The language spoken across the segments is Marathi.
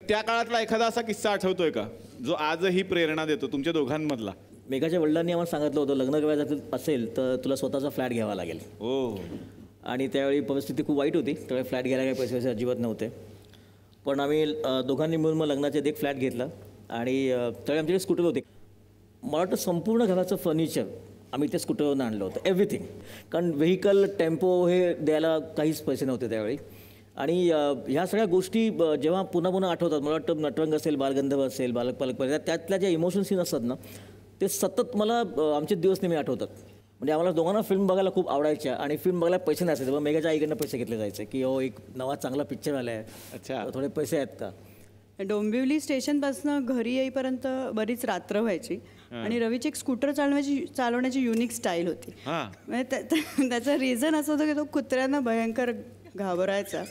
त्या काळातला एखादा असा किस्सा आठवतोय का जो आजही प्रेरणा देतो तुमच्या दोघांमधला? मेघाच्या वडिलांनी आम्हाला सांगितलं होतं लग्न करायचं असेल तर तुला स्वतःचा फ्लॅट घ्यावा लागेल. हो. आणि त्यावेळी परिस्थिती खूप वाईट होती. त्यावेळी फ्लॅट घ्यायला काही पैसे अजिबात नव्हते. पण आम्ही दोघांनी मिळून मग लग्नाच्या एक फ्लॅट घेतला. आणि त्यावेळी आमच्याकडे स्कूटर होते. मला वाटतं संपूर्ण घराचं फर्निचर आम्ही त्या स्कूटरवरून आणलं होतं, एव्हरीथिंग. कारण व्हेकल टेम्पो हे द्यायला काहीच पैसे नव्हते त्यावेळी. आणि ह्या सगळ्या गोष्टी जेव्हा पुन्हा पुन्हा आठवतात, मला वाटतं नटरंग असेल, बालगंधर्व असेल, बालक पालक त्यातल्या ज्या इमोशन सीन असतात ना, ते सतत मला आमचे दिवस नेहमी आठवतात. म्हणजे आम्हाला दोघांना फिल्म बघायला खूप आवडायच्या आणि फिल्म बघायला पैसे नसायचे. मग मेघाच्या आईकडनं पैसे घेतले जायचे की हो एक नवा चांगला पिक्चर आला आहे, अच्छा थोडे पैसे आहेत का. डोंबिवली स्टेशनपासून घरी येईपर्यंत बरीच रात्र व्हायची. आणि रवीची एक स्कूटर चालवण्याची युनिक स्टाईल होती. म्हणजे त्याचं रिझन असं होतं की तो कुत्र्यांना भयंकर घाबरायचा.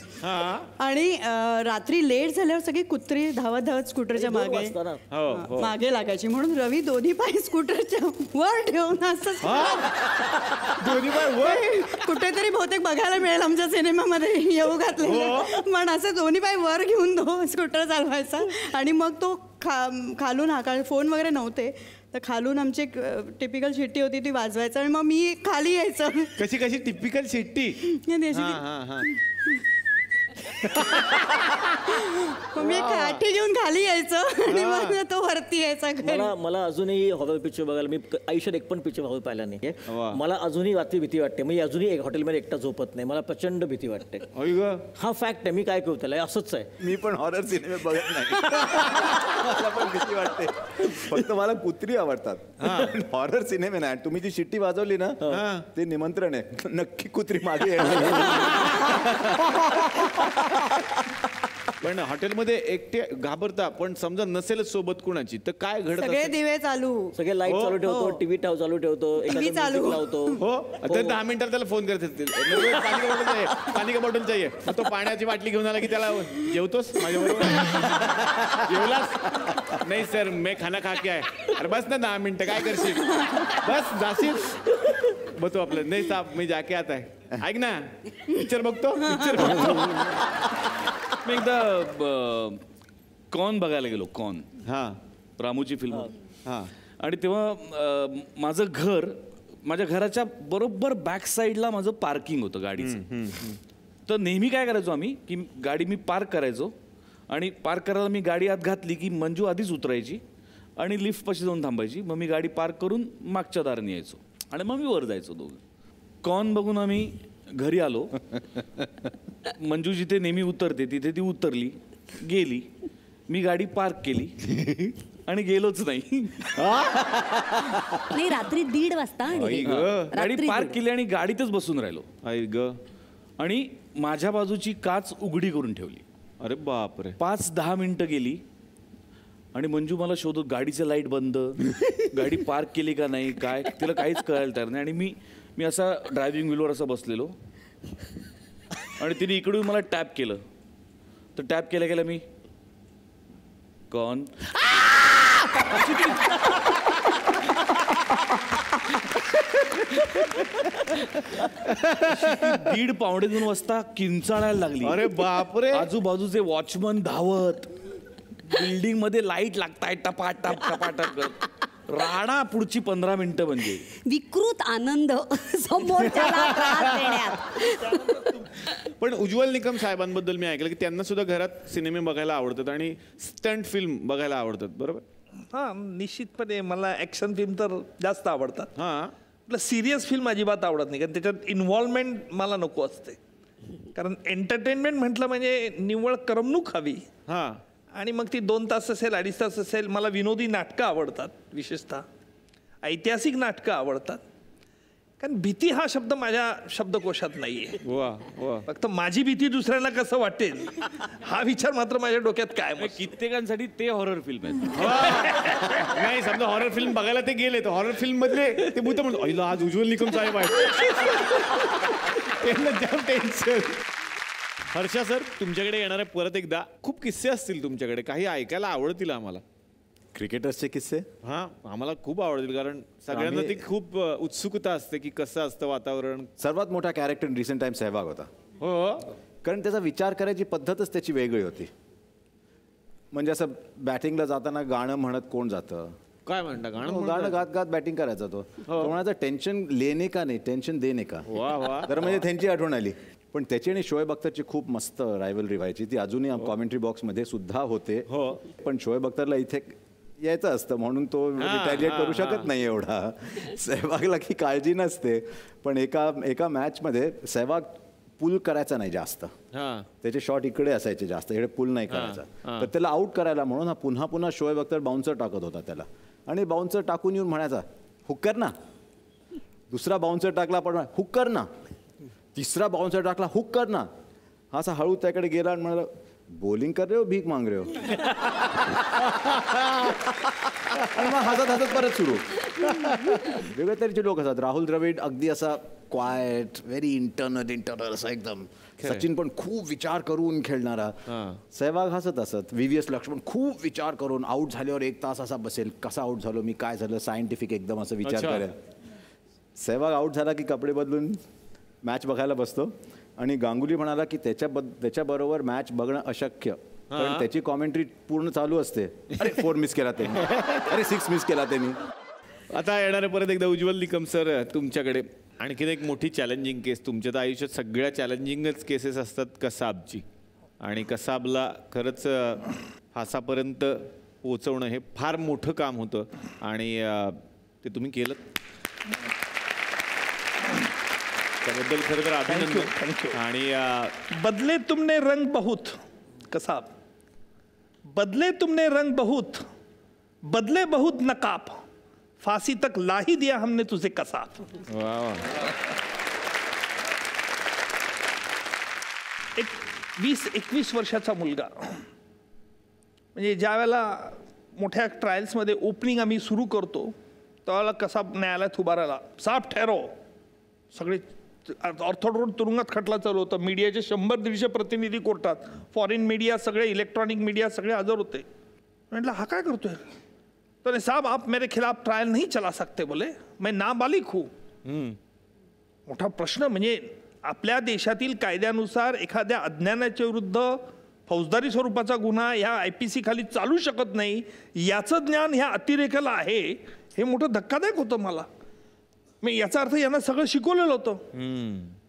आणि रात्री लेट झाल्यावर सगळी कुत्री धावत धावत स्कूटरच्या मागे लागायची. म्हणून रवी दोन्ही पाय स्कूटरच्या वर ठेवून असं कुठेतरी बहुतेक बघायला मिळेल आमच्या सिनेमामध्ये येऊ घातलेलं. पण असं दोन्ही पाय वर घेऊन तो स्कूटर चालवायचा. आणि मग तो खालून फोन वगैरे नव्हते तर खालून आमची एक टिपिकल शिट्टी होती ती वाजवायचं आणि मग मी खाली यायचं. कशी कशी टिपिकल शिट्टी? मी काठी घेऊन खाली यायचं आणि मग तो वरती यायचा. मला अजूनही हॉरर पिक्चर बघायला, मी आयुष्यात एक पण पिक्चर हॉरर पाहिला नाही. मला अजूनही रात्री भीती वाटते. मी अजूनही एक हॉटेलमध्ये एकटा झोपत नाही. मला प्रचंड भीती वाटते. हा फॅक्ट आहे. मी काय करू त्याला, असंच आहे. मी पण हॉरर सिनेमे बघत नाही. मला पण भीती वाटते. फक्त मला कुत्री आवडतात. हॉरर सिनेमे नाही. तुम्ही जी शिट्टी वाजवली ना ते निमंत्रण आहे. नक्की कुत्री मागे येणार. पण हॉटेलमध्ये एकटे घाबरता, पण समजा नसेलच सोबत कुणाची तर काय घडत? सगळे दिवे चालू, सगळे लाईट चालू ठेवतो, टीव्ही चालू ठेवतो, चालू लावतो. हो, तर 10 मिनिटात त्याला फोन करत असतील, पाणी का बॉटल चाहिए. तो पाण्याची बाटली घेऊन आला की त्याला जेवतोस माझ्याबरोबर? जेवलास? नाही सर मैं खाना खा के आहे. अरे बस ना 10 मिनिटं, काय करशील? बस जाशील मग तो आपलं नाही साहेब मी जाके आता आहे. ऐक ना पिक्चर बघतो. मी एकदा कॉन बघायला गेलो. कॉन रामूची फिल्म. आणि तेव्हा माझं घर, माझ्या घराच्या बरोबर बॅक साईडला माझं पार्किंग होतं गाडीचं. तर नेहमी काय करायचो आम्ही की गाडी मी पार्क करायचो आणि पार्क करायला मी गाडी आत घातली की मंजू आधीच उतरायची आणि लिफ्टपाशी जाऊन थांबायची. मग मी गाडी पार्क करून मागच्या दाराने यायचो आणि मग मी वर जायचो. दोघं कॉन बघून आम्ही घरी आलो. मंजू जिथे नेहमी उतरते तिथे ती उतरली, गेली. मी गाडी पार्क केली आणि गेलोच नाही. रात्री 1:30 वाजता गाडी पार्क केली आणि गाडीतच बसून राहिलो. आणि माझ्या बाजूची काच उघडी करून ठेवली. अरे बापरे. 5-10 मिनिटं गेली आणि मंजू मला शोधत, गाडीचं लाईट बंद, गाडी पार्क केली का नाही, काय तिला काहीच कळायला तयार नाही. आणि मी असा ड्रायव्हिंग व्हीलवर असं बसलेलो आणि तिने इकडून मला टॅप केलं. तर टॅप केल्या गेल्या मी कॉन. 1:30-1:45 वाजता किंचाळायला लागली. अरे बापरे. आजूबाजूचे वॉचमन धावत, बिल्डिंग मध्ये लाईट लागताय टपाटप टपाटप. राडा पुढची 15 मिनिटं म्हणजे विकृत आनंद समोरच्याला त्रास देण्यात. पण उज्ज्वल निकम साहेबांबद्दल मी ऐकलं की त्यांना सुद्धा घरात सिनेमे बघायला आवडतात आणि स्टंट फिल्म बघायला आवडतात, बरोबर? हां, निश्चितपणे मला ॲक्शन फिल्म तर जास्त आवडतात. हां, सिरियस फिल्म अजिबात आवडत नाही, कारण त्याच्यात इन्व्हॉल्वमेंट मला नको असते. कारण एंटरटेनमेंट म्हटलं म्हणजे निव्वळ करमणूक हवी. हां, आणि मग ती 2 तास असेल, 2.5 तास असेल. मला विनोदी नाटकं आवडतात, विशेषतः ऐतिहासिक नाटकं आवडतात. कारण भीती हा शब्द माझ्या शब्दकोशात नाही आहे. वा वा. फक्त माझी भीती दुसऱ्यांना कसं वाटेल हा विचार मात्र माझ्या डोक्यात काय. कित्येकांसाठी ते हॉरर फिल्म आहेत. नाही, समजा हॉरर फिल्म बघायला ते गेले तर हॉरर फिल्म मधले ते भूत म्हणतो अहिला आज उज्ज्वल निकम साहेब आहे. टेन्शन. हर्षा सर, तुमच्याकडे येणारे परत एकदा. खूप किस्से असतील तुमच्याकडे, काही ऐकायला आवडतील आम्हाला. क्रिकेटर्सचे किस्से? हां, आम्हाला खूप आवडतील, कारण सगळ्यांना ती खूप उत्सुकता असते की कसं असतं वातावरण. सर्वात मोठा character in recent time Sehwag होता. हो, कारण त्याचा विचार करायची पद्धतच त्याची वेगळी होती. म्हणजे असं बॅटिंगला जाताना गाणं म्हणत कोण जातं? काय म्हणता गाणं गात गात बॅटिंग करायचा तो म्हणायचा टेन्शन लेने का नाही टेन्शन देने का. वा तर म्हणजे त्यांची आठवण आली. पण त्याची आणि शोएब अख्तरची खूप मस्त रायव्हलरी व्हायची, ती अजूनही कॉमेंट्री बॉक्समध्ये सुद्धा होते. पण शोएब अख्तरला इथे यायचं असतं म्हणून तो रिटॅलिएट करू शकत नाही एवढा. सहवागला की काळजी नसते. पण एका मॅचमध्ये सहवाग पुल करायचा नाही जास्त, त्याचे शॉट इकडे असायचे जास्त, इकडे पुल नाही करायचा. तर त्याला आउट करायला म्हणून हा पुन्हा शोएब अख्तर बाउन्सर टाकत होता त्याला, आणि बाउन्सर टाकून येऊन म्हणायचा हुक कर ना. दुसरा बाउन्सर टाकला पण हुक कर ना. तिसरा बाउन्सर टाकला हुक कर ना. हा असा हळू त्याकडे गेला आणि म्हणाला बॉलिंग कर रहे हो भीक मांग रहे हो. आणि मग हसत परत सुरू. वेगळ्या तऱ्हेचे लोक असतात. राहुल द्रविड अगदी असा क्वायट, व्हेरी इंटरनल असा एकदम. सचिन पण खूप विचार करून खेळणारा. सहवाग हसत असत. VVS लक्ष्मण खूप विचार करून आउट झाल्यावर 1 तास असा बसेल, कसा आउट झालो मी, काय झालं, सायंटिफिक एकदम असं विचार करेल. सहवाग आउट झाला की कपडे बदलून मॅच बघायला बसतो. आणि गांगुली म्हणाला की त्याच्याबरोबर मॅच बघणं अशक्य, कारण त्याची कॉमेंट्री पूर्ण चालू असते. अरे 4 मिस केला त्यांनी, अरे 6 मिस केला त्यांनी. आता येणारे परत एकदा उज्ज्वल निकम सर तुमच्याकडे. आणखीन एक मोठी चॅलेंजिंग केस. तुमच्या तर आयुष्यात सगळ्या चॅलेंजिंगच केसेस असतात कसाबची, आणि कसाबला खरंच फासापर्यंत पोचवणं हे फार मोठं काम होतं, आणि ते तुम्ही केलं. त्याबद्दल खरं तर अभिनंदन. थँक्यू. आणि बदले तुमने रंग बहुत कसाब, बदले तुमने रंग बहुत, बदले बहुत नकाब, फांसी तक ला ही दिया हमने तुझे कसाब. एक 20-21 वर्षाचा मुलगा, म्हणजे ज्या वेळेला मोठ्या ट्रायल्समध्ये ओपनिंग आम्ही सुरू करतो त्यावेळेला कसाब न्यायालयात उभा राहिला. साफ ठहरो. सगळे ऑर्थोडॉक्स तुरुंगात खटला चालू होता. मीडियाचे 100-150 प्रतिनिधी कोर्टात, फॉरेन मीडिया सगळे, इलेक्ट्रॉनिक मीडिया सगळे हजर होते. म्हटलं हा काय करतोय? तो साहब आप मेरे खिलाफ ट्रायल नहीं चला सकते, बोले मैं नाबालिग हूँ. मोठा प्रश्न. म्हणजे आपल्या देशातील कायद्यानुसार एखाद्या अज्ञानाच्या विरुद्ध फौजदारी स्वरूपाचा गुन्हा ह्या IPC खाली चालू शकत नाही, याचं ज्ञान ह्या अतिरेकाला आहे. हे मोठं धक्कादायक होतं मला. मग याचा अर्थ यांना सगळं शिकवलेलं होतं.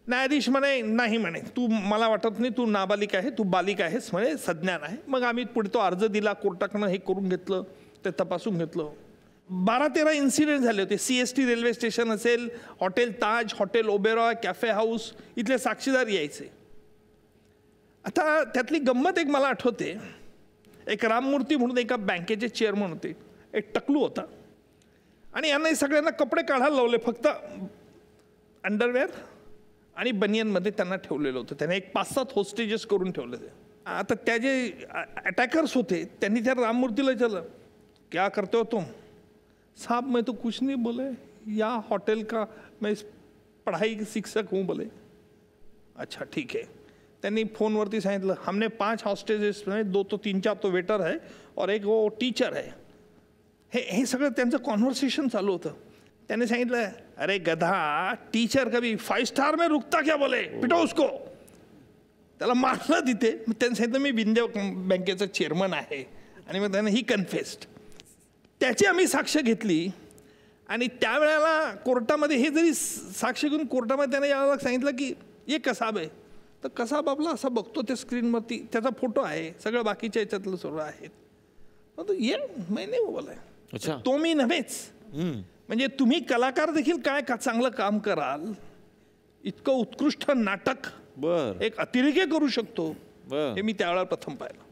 न्यायाधीश म्हणे नाही, म्हणे तू, मला वाटत नाही तू नाबालिक आहे, तू बालिक आहेस, म्हणे सज्ञान आहे. मग आम्ही पुढे तो अर्ज दिला, कोर्टाकडनं हे करून घेतलं, ते तपासून घेतलं. 12-13 इन्सिडेंट झाले होते. CST रेल्वे स्टेशन असेल, हॉटेल ताज, हॉटेल ओबेरॉय, कॅफे हाऊस, इथले साक्षीदार यायचे. आता त्यातली गंमत एक मला आठवते. एक राममूर्ती म्हणून एका बँकेचे चेअरमन होते. एक टकलू होता, आणि यांना सगळ्यांना कपडे काढायला लावले. फक्त अंडरवेअर आणि बनियनमध्ये त्यांना ठेवलेलं होतं. त्याने एक 5-7 होस्टेजेस करून ठेवले ते. आता त्या जे अटॅकर्स होते त्यांनी त्या राममूर्तीला विचारलं क्या करते हो तुम? साहब मैं तो कुछ नहीं, बोले या हॉटेल का मैं पढ़ाई शिक्षक हूँ, बोले अच्छा ठीक है. त्यांनी फोनवरती सांगितलं हमने 5 हॉस्टेजेस, 2 तो 3-4 तो वेटर है और एक वो टीचर है. हे सगळं त्यांचं कॉन्व्हर्सेशन चालू होतं. त्याने सांगितलं अरे गधा, टीचर कभी 5 स्टार में रुकता क्या, बोले पिटो उसको. त्याला मारलं तिथे. मग त्यांनी सांगितलं मी विंध्य बँकेचा चेअरमन आहे. आणि मग त्याने ही कन्फेस्ड. त्याची आम्ही साक्ष घेतली. आणि त्यावेळेला कोर्टामध्ये हे जरी साक्ष घेऊन कोर्टामध्ये त्याने याला सांगितलं की ये कसाब आहे, तर कसाब आपला असा बघतो त्या स्क्रीनवरती, त्याचा फोटो आहे, सगळं बाकीच्या याच्यातलं सर्व आहेत. ये मैंने बोलाय, तो मी नव्हेच. म्हणजे तुम्ही कलाकार देखील काय चांगलं काम कराल, इतकं उत्कृष्ट नाटक एक अतिरेकी करू शकतो, हे मी त्यावेळेला प्रथम पाहिलं.